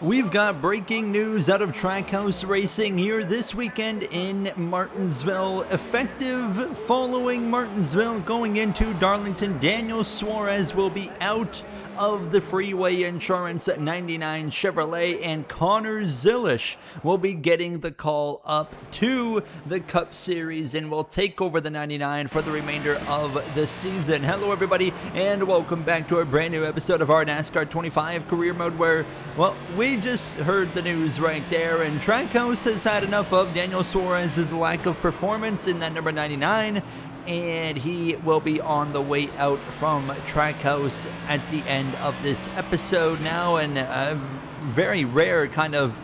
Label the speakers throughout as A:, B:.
A: We've got breaking news out of Trackhouse Racing here this weekend in Martinsville. Effective following Martinsville going into Darlington, Daniel Suarez will be out of the Freeway Insurance 99 Chevrolet, and Connor Zilish will be getting the call up to the Cup Series and will take over the 99 for the remainder of the season. Hello everybody, and welcome back to a brand new episode of our NASCAR 25 career mode where, well, we just heard the news right there, and Trackhouse has had enough of Daniel Suarez's lack of performance in that number 99, and he will be on the way out from Trackhouse at the end of this episode now. And a very rare kind of,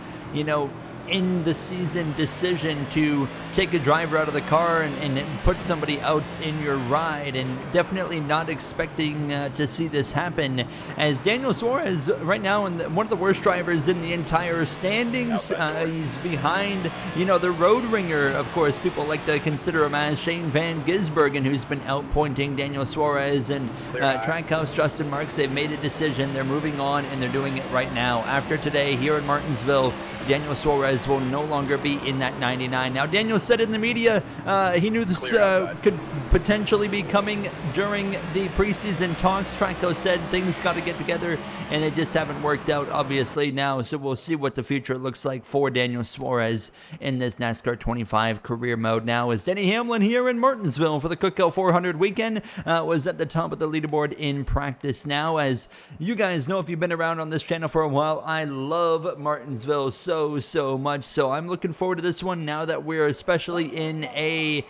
A: in the season decision to take a driver out of the car and put somebody else in your ride, and definitely not expecting to see this happen, as Daniel Suarez right now one of the worst drivers in the entire standings. He's behind the road ringer, of course. People like to consider him as Shane Van Gisbergen, who's been outpointing Daniel Suarez, and Trackhouse, Justin Marks, they've made a decision. They're moving on, and they're doing it right now. After today here in Martinsville, Daniel Suarez will no longer be in that 99. Now, Daniel said in the media he knew this could potentially be coming during the preseason talks. Trackhouse said things got to get together, and they just haven't worked out, obviously, now. So we'll see what the future looks like for Daniel Suarez in this NASCAR 25 career mode. Now, as Denny Hamlin here in Martinsville for the Cookville 400 weekend was at the top of the leaderboard in practice. Now, as you guys know, if you've been around on this channel for a while, I love Martinsville so much. So I'm looking forward to this one now that we're especially in a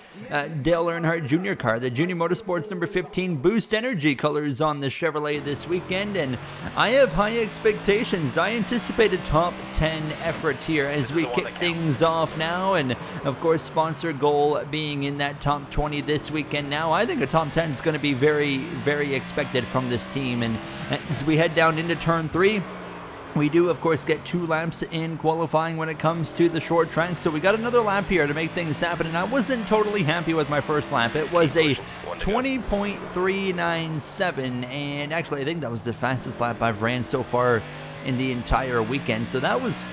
A: Dale Earnhardt Jr. car. The Junior Motorsports number 15 Boost Energy colors on the Chevrolet this weekend, and I have high expectations. I anticipate a top 10 effort here as we kick things off now, and of course sponsor goal being in that top 20 this weekend. Now I think a top 10 is going to be very expected from this team, and as we head down into turn 3, we do, of course, get 2 laps in qualifying when it comes to the short track, so we got another lap here to make things happen, and I wasn't totally happy with my first lap. It was a 20.397, and actually I think that was the fastest lap I've ran so far in the entire weekend, so that was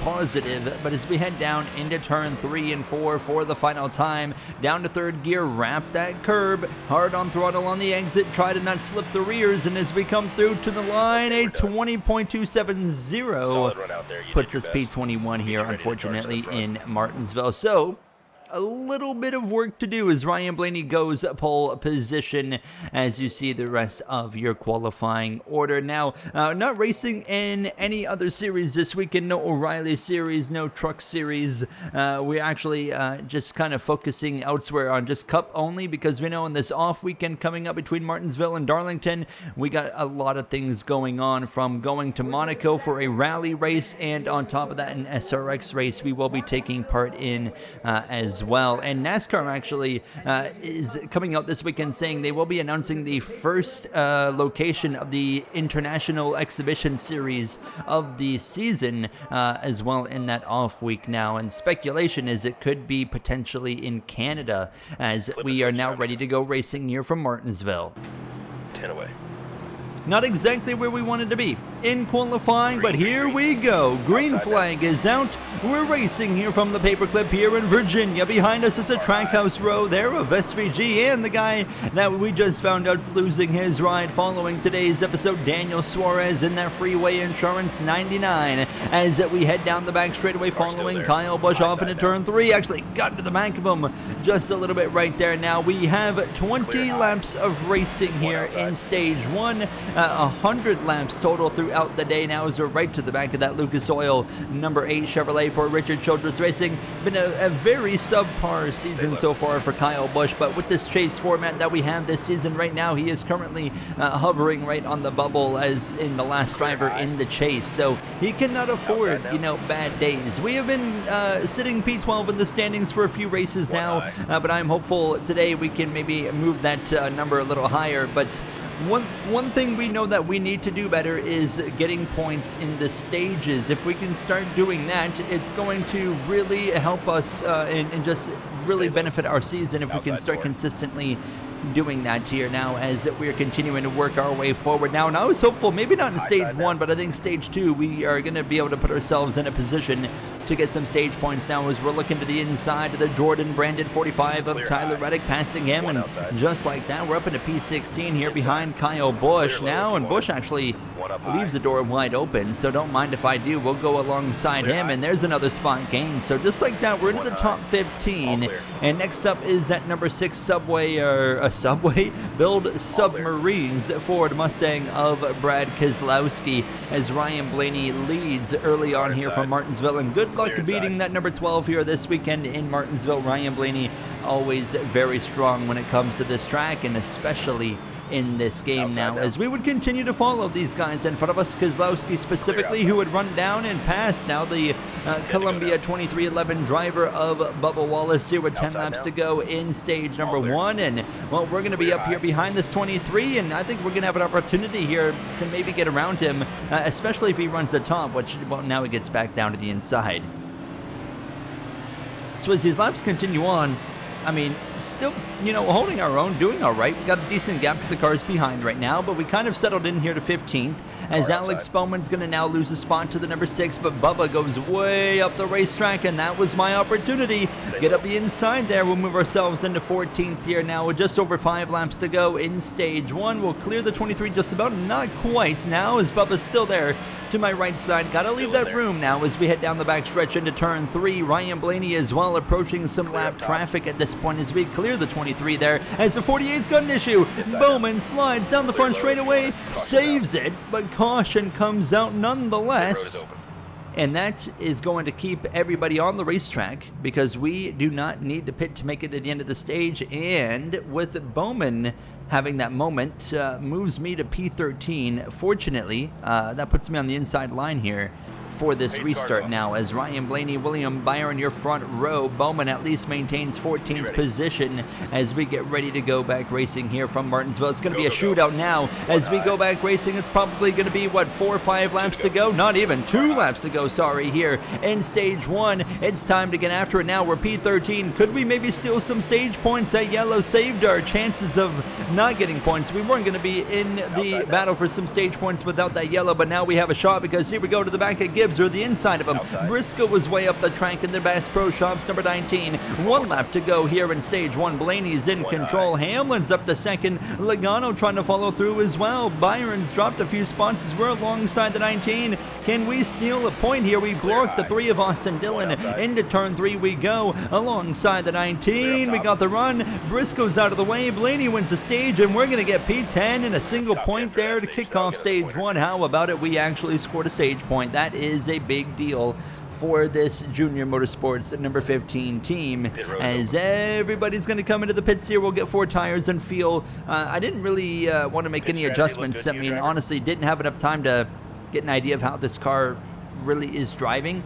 A: positive. But as we head down into turn 3 and 4 for the final time, down to third gear, wrap that curb, hard on throttle on the exit, try to not slip the rears, and as we come through to the line, a 20.270 puts us P21 here, unfortunately, in Martinsville. So a little bit of work to do as Ryan Blaney goes pole position as you see the rest of your qualifying order. Now, not racing in any other series this weekend. No O'Reilly series, no truck series. We're actually just kind of focusing elsewhere on just Cup only, because we know in this off weekend coming up between Martinsville and Darlington, we got a lot of things going on, from going to Monaco for a rally race, and on top of that an SRX race we will be taking part in as well. And NASCAR actually is coming out this weekend saying they will be announcing the first location of the International Exhibition Series of the season as well in that off week now, and speculation is it could be potentially in Canada, as we are now ready to go racing here from Martinsville.
B: 10 away.
A: Not exactly where we wanted to be in qualifying, but here we go. Green flag is out. We're racing here from the paperclip here in Virginia. Behind us is a Trackhouse row there of SVG, and the guy that we just found out's losing his ride following today's episode, Daniel Suarez, in that Freeway Insurance 99. As we head down the back straightaway following Kyle Busch off into turn 3. Actually got to the back of him just a little bit right there. Now we have 20 laps of racing here in stage 1. 100 laps total throughout the day now, as we're right to the back of that Lucas Oil number 8 Chevrolet for Richard Childress Racing. Been a very subpar season so far for Kyle Busch, but with this chase format that we have this season right now, he is currently hovering right on the bubble as in the last driver in the chase, so he cannot afford bad days. We have been sitting P12 in the standings for a few races now, but I'm hopeful today we can maybe move that number a little higher. But one thing we know that we need to do better is getting points in the stages. If we can start doing that, it's going to really help us and just really benefit our season if we can start consistently doing that here now as we're continuing to work our way forward now. And I was hopeful, maybe not in stage 1, but I think stage 2, we are going to be able to put ourselves in a position to get some stage points now as we're looking to the inside of the Jordan branded 45 of Tyler Reddick, passing him, and just like that, we're up into P16 here behind Kyle Busch now, and Busch actually leaves the door wide open, so don't mind if I do. We'll go alongside him, and there's another spot gain. So just like that, we're into the top 15, and next up is that number 6 Subway Build Submarines Ford Mustang of Brad Keselowski as Ryan Blaney leads early on here from Martinsville, and good luck beating that number 12 here this weekend in Martinsville. Ryan Blaney always very strong when it comes to this track, and especially in this game now, as we would continue to follow these guys in front of us. Keselowski specifically, who would run down and pass now the Columbia 2311 driver of Bubba Wallace here with 10 laps to go in stage number 1. And well, we're going to be up here behind this 23, and I think we're going to have an opportunity here to maybe get around him, especially if he runs the top, which, well, now he gets back down to the inside. So as these laps continue on, I mean, still, you know, holding our own, doing all right. We got a decent gap to the cars behind right now, but we kind of settled in here to 15th as Alex Bowman's going to now lose a spot to the number 6, but Bubba goes way up the racetrack, and that was my opportunity. Get up the inside there. We'll move ourselves into 14th here now with just over 5 laps to go in stage 1. We'll clear the 23 just about, not quite now, as Bubba's still there to my right side. Got to leave that room now as we head down the back stretch into turn 3. Ryan Blaney as well approaching some lap traffic at this point as we clear the 23 there as the 48's got an issue. Bowman slides down the front straightaway, saves it, but caution comes out nonetheless. And that is going to keep everybody on the racetrack because we do not need to pit to make it to the end of the stage. And with Bowman having that moment, moves me to P13. Fortunately, that puts me on the inside line here for this restart now as Ryan Blaney, William Byron, your front row. Bowman at least maintains 14th position as we get ready to go back racing here from Martinsville. It's going to be a shootout now as we go back racing. It's probably going to be, what, 4 or 5 laps to go? Not even 2 laps to go, sorry, here in stage 1. It's time to get after it now. We're P13. Could we maybe steal some stage points? That yellow saved our chances of not getting points. We weren't going to be in the battle for some stage points without that yellow, but now we have a shot because here we go to the back of Gibbs, or the inside of him. Briscoe was way up the track in the Bass Pro Shops, number 19. 1 lap to go here in stage 1. Blaney's in control. Hamlin's up to second. Logano trying to follow through as well. Byron's dropped a few spots as we're alongside the 19. Can we steal a point here? We blocked the 3 of Austin Dillon. Into turn 3 we go alongside the 19. We got the run. Briscoe's out of the way. Blaney wins the stage, and we're going to get P10 and a single point there to kick off stage 1. How about it? We actually scored a stage point. That is a big deal for this Junior Motorsports number 15 team as everybody's going to come into the pits here. We'll get 4 tires and feel. I didn't really want to make any adjustments. I mean, honestly, didn't have enough time to get an idea of how this car really is driving,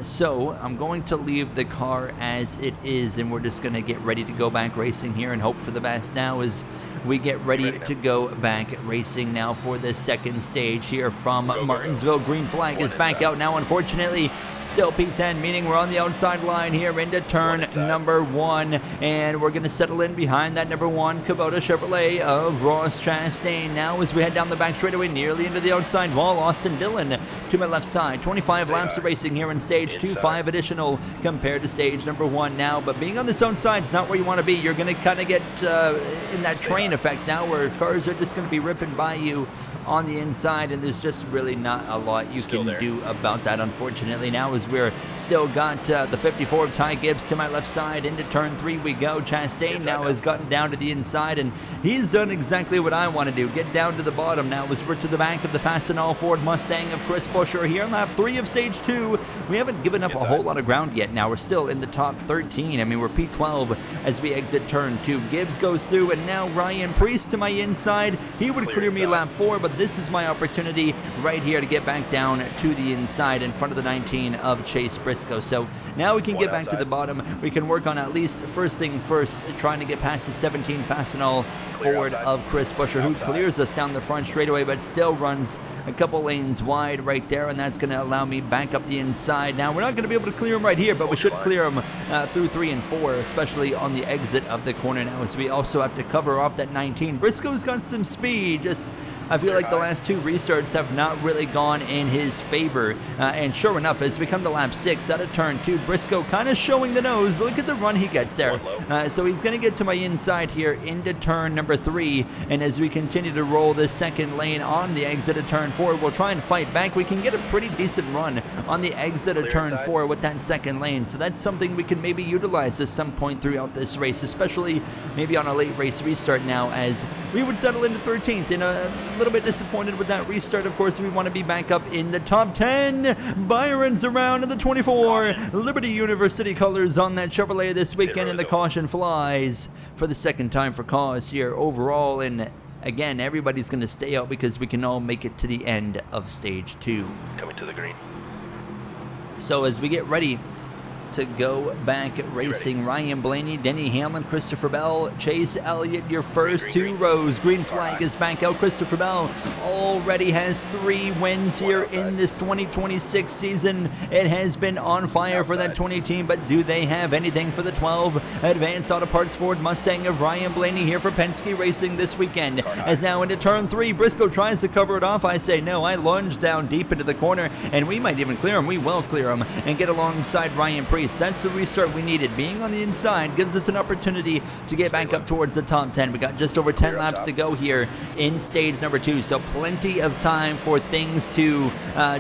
A: so I'm going to leave the car as it is, and we're just going to get ready to go back racing here and hope for the best now as we get ready to go back racing now for the second stage here from Martinsville. Green flag is back out now, unfortunately. Still P10, meaning we're on the outside line here into turn number 1, and we're going to settle in behind that number 1 Kubota Chevrolet of Ross Chastain now as we head down the back straightaway nearly into the outside wall. Austin Dillon to my left side. 25 laps of racing here in stage 2, 5 additional compared to stage number 1 now, but being on this outside is not where you want to be. You're going to kind of get in that train effect now where cars are just going to be ripping by you on the inside, and there's just really not a lot you can do about that, unfortunately. Now as we're still got the 54 of Ty Gibbs to my left side. Into turn 3 we go. Chastain now has gotten down to the inside, and he's done exactly what I want to do, get down to the bottom now as we're to the back of the Fastenal Ford Mustang of Chris Buescher here on lap 3 of stage 2. We haven't given up a whole lot of ground yet now. We're still in the top 13. I mean, we're P12 as we exit turn 2. Gibbs goes through, and now Ryan Priest to my inside. He would clear me lap 4, but this is my opportunity right here to get back down to the inside in front of the 19 of Chase Briscoe. So now we can get back to the bottom. We can work on at least first thing first, trying to get past the 17 Fastenal Ford of Chris Buescher, who clears us down the front straightaway, but still runs a couple lanes wide right there, and that's going to allow me back up the inside. Now, we're not going to be able to clear him right here, but we should clear him through 3 and 4, especially on the exit of the corner now, as we also have to cover off that 19. Briscoe's got some speed, just I feel like the last 2 restarts have not really gone in his favor, and sure enough, as we come to lap 6 out of turn 2, Briscoe kind of showing the nose. Look at the run he gets there. So he's going to get to my inside here into turn number 3, and as we continue to roll this second lane on the exit of turn 4, we'll try and fight back. We can get a pretty decent run on the exit of turn 4 with that second lane, so that's something we can maybe utilize at some point throughout this race, especially maybe on a late race restart now, as we would settle into 13th in a little bit disappointed with that restart. Of course, we want to be back up in the top 10. Byron's around in the 24. Liberty University colors on that Chevrolet this weekend, and the caution flies for the second time for cause here overall. And again, everybody's going to stay out because we can all make it to the end of stage 2.
B: Coming to the green.
A: So as we get ready to go back racing, Ryan Blaney, Denny Hamlin, Christopher Bell, Chase Elliott, your first 2 rows. Green flag is back out. Christopher Bell already has 3 wins here in this 2026 season. It has been on fire for that 20 team, but do they have anything for the 12? Advanced Auto Parts Ford Mustang of Ryan Blaney here for Penske Racing this weekend. As now into turn 3, Briscoe tries to cover it off. I say no. I lunge down deep into the corner, and we might even clear him. We will clear him and get alongside Ryan Priest. That's the restart we needed. Being on the inside gives us an opportunity to get back up towards the top 10. We got just over 10 laps to go here in stage number 2, so plenty of time for things to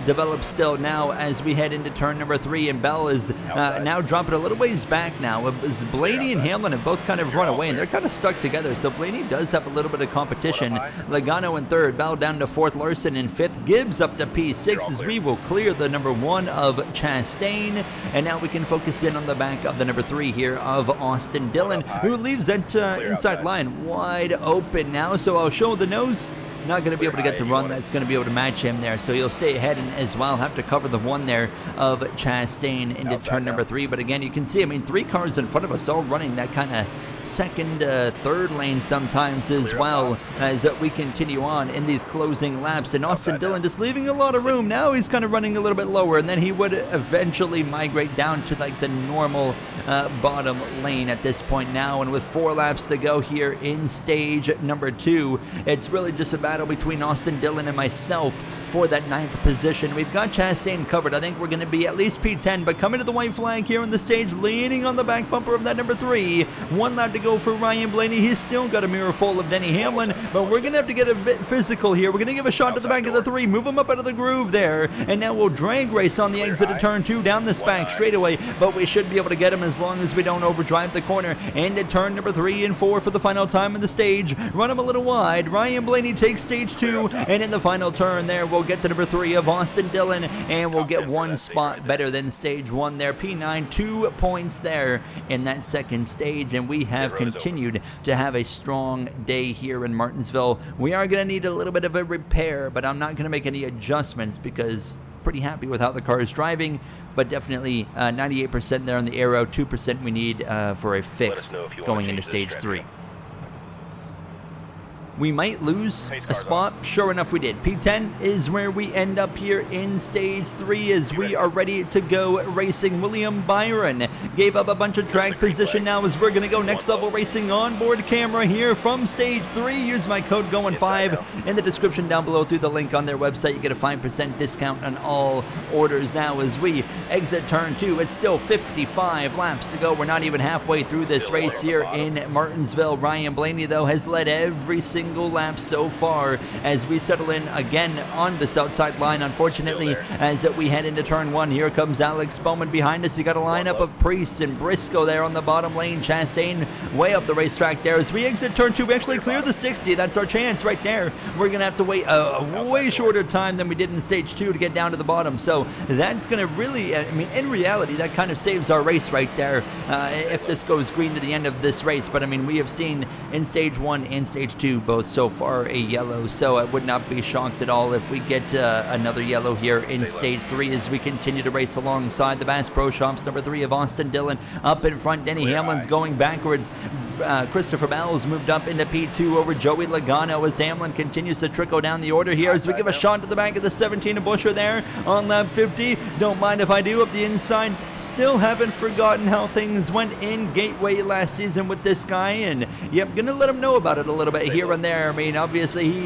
A: develop still now as we head into turn number 3, and Bell is now dropping a little ways back now. As Blaney and Hamlin have both kind of run away, and they're kind of stuck together, so Blaney does have a little bit of competition. Logano in 3rd, Bell down to 4th, Larson in 5th, Gibbs up to P6 as we will clear the number 1 of Chastain, and now we can focus in on the back of the number 3 here of Austin Dillon, who leaves that inside line wide open now. So I'll show the nose. Not going to be able to get the run that's going to be able to match him there, so he'll stay ahead and as well have to cover the 1 there of Chastain into turn number 3. But again, you can see, I mean, 3 cars in front of us all running that kind of second, third lane sometimes as well as we continue on in these closing laps. And Austin Dillon just leaving a lot of room. Now he's kind of running a little bit lower, and then he would eventually migrate down to like the normal bottom lane at this point now. And with 4 laps to go here in stage number 2, it's really just a battle between Austin Dillon and myself for that 9th position. We've got Chastain covered. I think we're going to be at least P10, but coming to the white flag here on the stage, leaning on the back bumper of that number 3. 1 lap to go for Ryan Blaney. He's still got a mirror full of Denny Hamlin, but we're going to have to get a bit physical here. We're going to give a shot to the back of the 3, move him up out of the groove there, and now we'll drag race on the exit of turn 2 down this back straightaway, but we should be able to get him as long as we don't overdrive the corner. Into turn number 3 and 4 for the final time in the stage. Run him a little wide. Ryan Blaney takes stage 2, and in the final turn there, we'll get the number 3 of Austin Dillon, and we'll get 1 spot better than stage 1 there. P9, 2 points there in that second stage, and we have continued to have a strong day here in Martinsville. We are going to need a little bit of a repair, but I'm not going to make any adjustments because pretty happy with how the car is driving, but definitely 98% there on the aero, 2% we need for a fix going into stage 3. We might lose a spot. Sure enough, we did. P10 is where we end up here in stage 3 as we are ready to go racing. William Byron gave up a bunch of track position now as we're going to go next level racing onboard camera here from stage 3. Use my code GOING5 in the description down below through the link on their website. You get a 5% discount on all orders now as we exit turn 2. It's still 55 laps to go. We're not even halfway through this race here in Martinsville. Ryan Blaney, though, has led every single lap so far as we settle in again on this outside line. Unfortunately, as we head into turn 1, here comes Alex Bowman behind us. You got a lineup of Priest and Briscoe there on the bottom lane. Chastain way up the racetrack there. As we exit turn 2, we actually clear the 60. That's our chance right there. We're going to have to wait a way shorter time than we did in stage 2 to get down to the bottom. So that's going to really, I mean, in reality, that kind of saves our race right there if this goes green to the end of this race. But I mean, we have seen in stage 1 and stage 2 both so far a yellow, so I would not be shocked at all if we get another yellow here in stage 3 as we continue to race alongside the Bass Pro Shops. Number 3 of Austin Dillon up in front. Denny Hamlin's going backwards. Christopher Bell's moved up into P2 over Joey Logano as Hamlin continues to trickle down the order here as we give a shot to the back of the 17 of Buescher there on lap 50. Don't mind if I do up the inside. Still haven't forgotten how things went in Gateway last season with this guy, and yep, gonna let him know about it a little bit here and there. I mean, obviously he,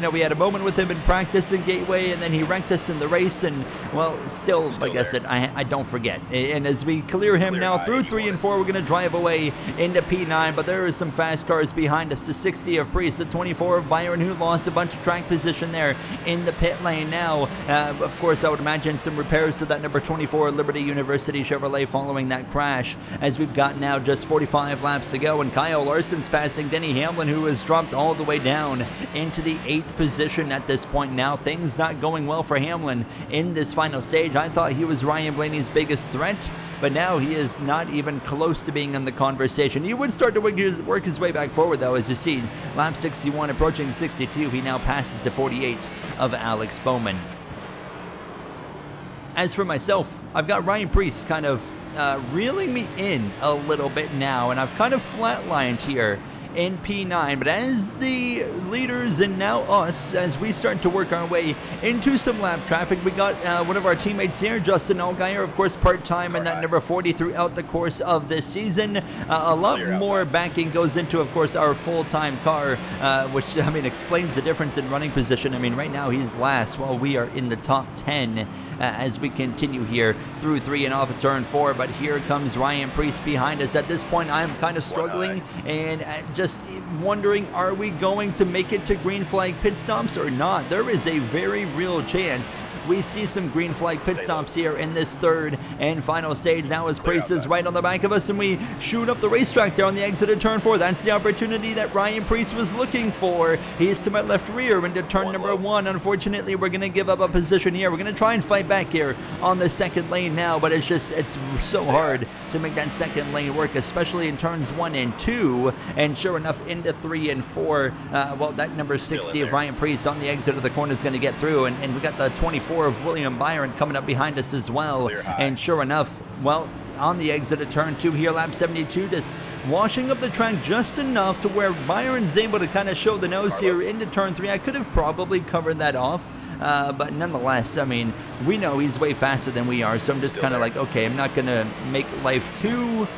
A: we had a moment with him in practice in Gateway, and then he wrecked us in the race, and well, still like I said, I don't forget. And as we clear him now through 3 and 4, we're gonna drive away into P9, but there are some fast cars behind us. The 60 of Priest, the 24 of Byron, who lost a bunch of track position there in the pit lane now. Of course, I would imagine some repairs to that number 24 Liberty University Chevrolet following that crash, as we've got now just 45 laps to go, and Kyle Larson's passing Denny Hamlin, who has dropped all the way down into the 8th position at this point now. Things not going well for Hamlin in this final stage. I thought he was Ryan Blaney's biggest threat, but now he is not even close to being in the conversation. He would start to work his way back forward, though, as you see. Lap 61 approaching 62. He now passes the 48 of Alex Bowman. As for myself, I've got Ryan Preece kind of reeling me in a little bit now, and I've kind of flatlined here in P9, but as the leaders and now us, as we start to work our way into some lap traffic, we got one of our teammates here, Justin Allgaier, of course, part-time in that number 40 throughout the course of this season. A lot more backing goes into, of course, our full-time car, which, I mean, explains the difference in running position. I mean, right now he's last while we are in the top 10 as we continue here through 3 and off of turn 4, but here comes Ryan Preece behind us. At this point, I'm kind of struggling and just wondering, are we going to make it to green flag pit stops or not? There is a very real chance we see some green flag pit stops here in this 3rd and final stage. Now as Preece is right on the back of us, and we shoot up the racetrack there on the exit of turn 4. That's the opportunity that Ryan Preece was looking for. He's to my left rear into turn number 1. Unfortunately, we're going to give up a position here. We're going to try and fight back here on the 2nd lane now, but it's so hard to make that 2nd lane work, especially in turns 1 and 2. And sure enough, into 3 and 4, well, that number 60 of Ryan Preece on the exit of the corner is going to get through, and we got the 24 of William Byron coming up behind us as well. And sure enough, well, on the exit of turn 2 here, lap 72, just washing up the track just enough to where Byron's able to kind of show the nose here into turn 3. I could have probably covered that off, but nonetheless, I mean, we know he's way faster than we are, so I'm just kind of like, okay, I'm not going to make life too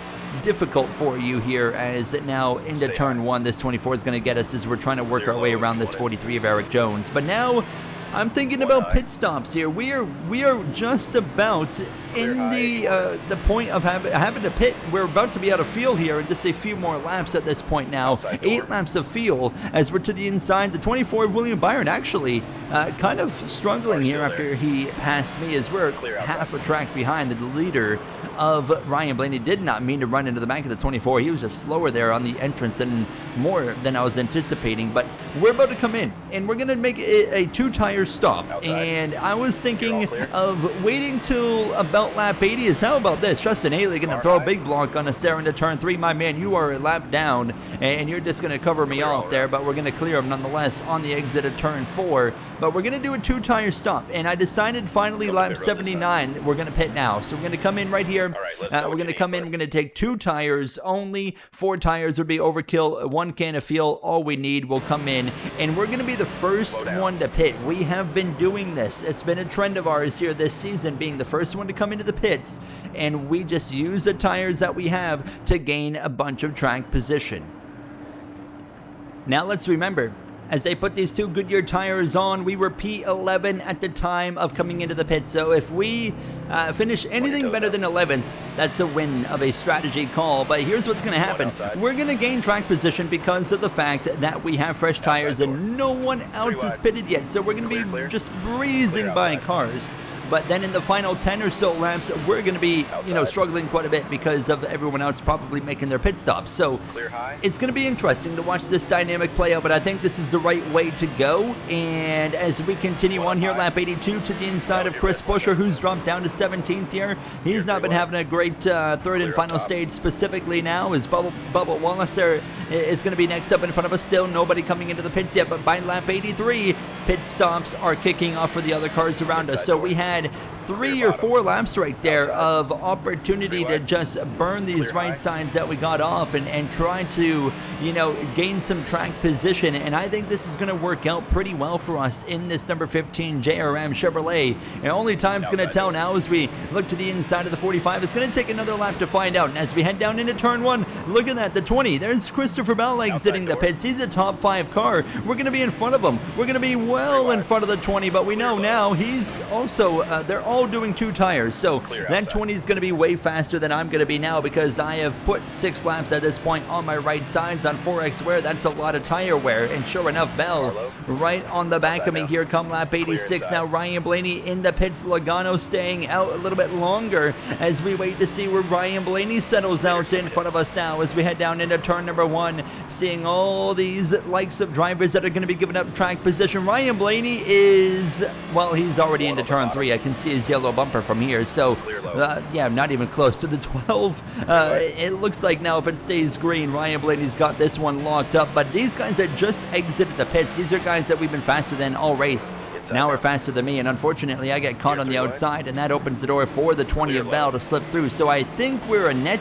A: difficult for you here, as now into turn 1, this 24 is going to get us as we're trying to work our way around this 43 of Eric Jones. But now I'm thinking about pit stops here. We are just about in the point of having to pit. We're about to be out of fuel here in just a few more laps at this point now. 8 laps of fuel as we're to the inside. The 24 of William Byron actually kind of struggling here after he passed me, as we're half a track behind the leader of Ryan Blaney. Did not mean to run into the back of the 24. He was just slower there on the entrance and more than I was anticipating. But we're about to come in, and we're going to make a 2-tire stop. And I was thinking of waiting till about lap 80. Is how about this? Justin Haley going to throw a big block on us there into turn 3. My man, you are a lap down, and you're just going to cover me off there, but we're going to clear him nonetheless on the exit of turn 4. But we're going to do a 2-tire stop, and I decided finally lap 79 we're going to pit now. So we're going to come in right here. We're going to come in. We're going to take 2 tires only. 4 tires would be overkill. 1 can of fuel, all we need, will come in, and we're going to be the first one to pit. We have been doing this. It's been a trend of ours here this season, being the first one to come into the pits, and we just use the tires that we have to gain a bunch of track position. Now let's remember, as they put these 2 Goodyear tires on, we were P11 at the time of coming into the pit. So if we finish anything better than 11th, that's a win of a strategy call. But here's what's going to happen. We're going to gain track position because of the fact that we have fresh tires and no one else is pitted yet. So we're going to be just breezing by cars. But then in the final 10 or so laps, we're going to be, struggling quite a bit because of everyone else probably making their pit stops. So it's going to be interesting to watch this dynamic play out, but I think this is the right way to go. And as we continue on here, lap 82 to the inside of Chris Buescher, who's dropped down to 17th here. He's not been having a great 3rd and final stage specifically now, as Bubba Wallace there is going to be next up in front of us. Still nobody coming into the pits yet, but by lap 83, pit stops are kicking off for the other cars around us. So we had had 3 or 4 laps right there of opportunity to just burn these right sides that we got off and try to, you know, gain some track position. And I think this is going to work out pretty well for us in this number 15 JRM Chevrolet. And only time's going to tell now as we look to the inside of the 45. It's going to take another lap to find out. And as we head down into turn 1, look at that, the 20. There's Christopher Bell exiting the pits. He's a top 5 car. We're going to be in front of him. We're going to be well in front of the 20, but we know now he's also, they're all doing 2 tires. So that 20 is going to be way faster than I'm going to be now because I have put 6 laps at this point on my right sides on 4X wear. That's a lot of tire wear. And sure enough, Bell right on the back of me here come lap 86. Now Ryan Blaney in the pits. Logano staying out a little bit longer as we wait to see where Ryan Blaney settles out in front of us now as we head down into turn number 1, seeing all these likes of drivers that are going to be giving up track position. Ryan Blaney is, well, he's already into turn 3. I can see his yellow bumper from here. So yeah, not even close to the 12. It looks like now if it stays green, Ryan Blaney's got this one locked up. But these guys that just exited the pits, these are guys that we've been faster than all race. Now are faster than me, and unfortunately I get caught on the outside, and that opens the door for the 20 of Bell to slip through. So I think we're a net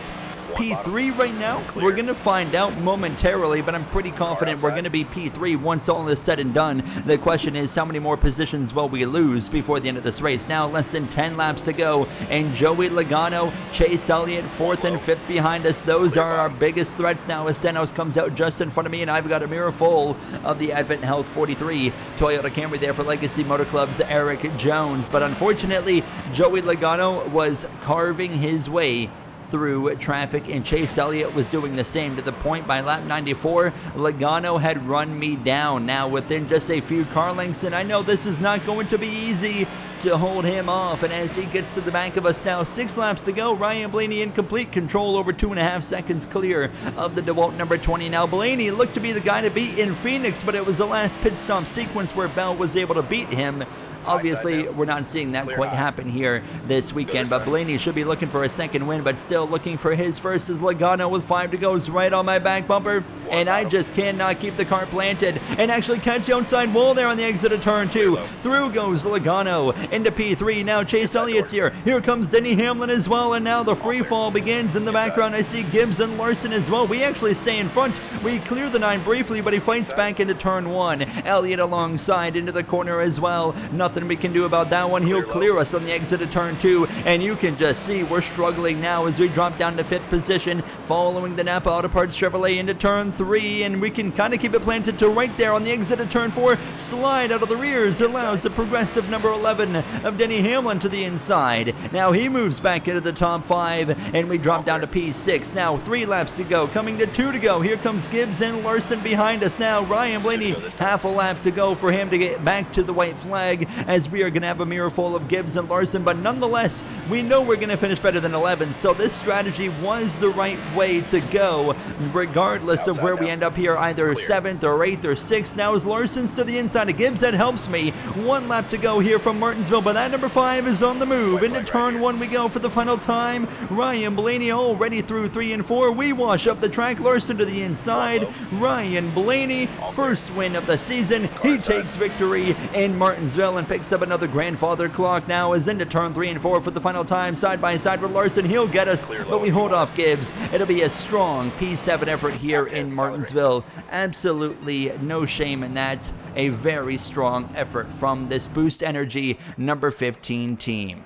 A: P3 right now. We're going to find out momentarily, but I'm pretty confident we're going to be P3 once all is said and done. The question is, how many more positions will we lose before the end of this race? Now, less than 10 laps to go, and Joey Logano, Chase Elliott, 4th and 5th behind us. Those are our biggest threats now as Stenhouse comes out just in front of me, and I've got a mirror full of the Advent Health 43 Toyota Camry there for Legacy Motor Club's Eric Jones. But unfortunately, Joey Logano was carving his way through traffic, and Chase Elliott was doing the same, to the point by lap 94 Logano had run me down now within just a few car lengths, and I know this is not going to be easy to hold him off. And as he gets to the back of us now, 6 laps to go, Ryan Blaney in complete control, over 2.5 seconds clear of the DeWalt number 20. Now Blaney looked to be the guy to beat in Phoenix, but it was the last pit stop sequence where Bell was able to beat him. Obviously, we're not seeing that quite happen here this weekend, but Blaney should be looking for a second win, but still looking for his first as Logano with 5 to go is right on my back bumper, and I just cannot keep the car planted and actually catch the outside wall there on the exit of turn 2. Through goes Logano into P3. Now Chase Elliott's here. Here comes Denny Hamlin as well, and now the free fall begins. In the background, I see Gibbs and Larson as well. We actually stay in front. We clear the 9 briefly, but he fights back into turn 1. Elliott alongside into the corner as well. Nothing we can do about that one. He'll clear us on the exit of turn 2, and you can just see we're struggling now as we drop down to 5th position, following the Napa Auto Parts Chevrolet into turn 3, and we can kind of keep it planted to right there on the exit of turn 4. Slide out of the rears allows the progressive number 11 of Denny Hamlin to the inside. Now he moves back into the top 5, and we drop down to P6. Now 3 laps to go, coming to 2 to go. Here comes Gibbs and Larson behind us now. Ryan Blaney, half a lap to go for him to get back to the white flag, as we are going to have a mirror full of Gibbs and Larson, but nonetheless, we know we're going to finish better than 11, so this strategy was the right way to go, regardless of where we end up here, either 7th or 8th or 6th. Now as Larson's to the inside of Gibbs, that helps me. 1 lap to go here from Martinsville, but that number 5 is on the move. Into turn 1 we go for the final time. Ryan Blaney already through 3 and 4. We wash up the track. Larson to the inside. Ryan Blaney, first win of the season. He takes victory in Martinsville and picks up another grandfather clock. Now is into turn 3 and 4 for the final time, side by side with Larson. He'll get us, but we hold off Gibbs. It'll be a strong P7 effort here in Martinsville. Absolutely no shame in that. A very strong effort from this Boost Energy number 15 team.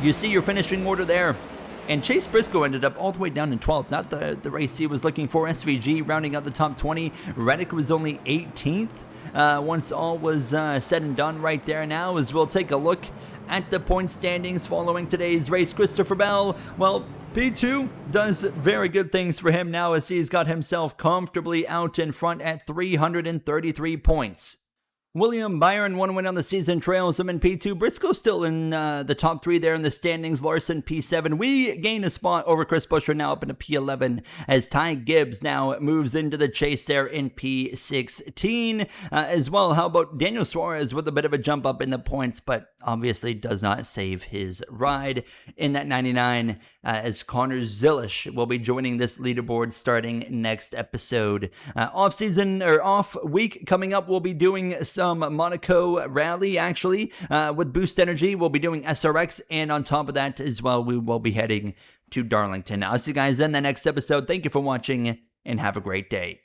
A: You see your finishing order there. And Chase Briscoe ended up all the way down in 12th, not the race he was looking for. SVG rounding out the top 20. Reddick was only 18th. Once all was said and done right there now, as we'll take a look at the point standings following today's race. Christopher Bell, well, P2 does very good things for him now, as he's got himself comfortably out in front at 333 points. William Byron, 1 win on the season, trails him in P2. Briscoe still in the top 3 there in the standings. Larson, P7. We gain a spot over Chris Buescher, now up into P11, as Ty Gibbs now moves into the chase there in P16 as well. How about Daniel Suarez with a bit of a jump up in the points, but obviously does not save his ride in that 99, as Connor Zilish will be joining this leaderboard starting next episode. Off week coming up, we'll be doing some some Monaco rally, actually, with Boost Energy. We'll be doing SRX, and on top of that as well, we will be heading to Darlington. I'll see you guys in the next episode. Thank you for watching, and have a great day.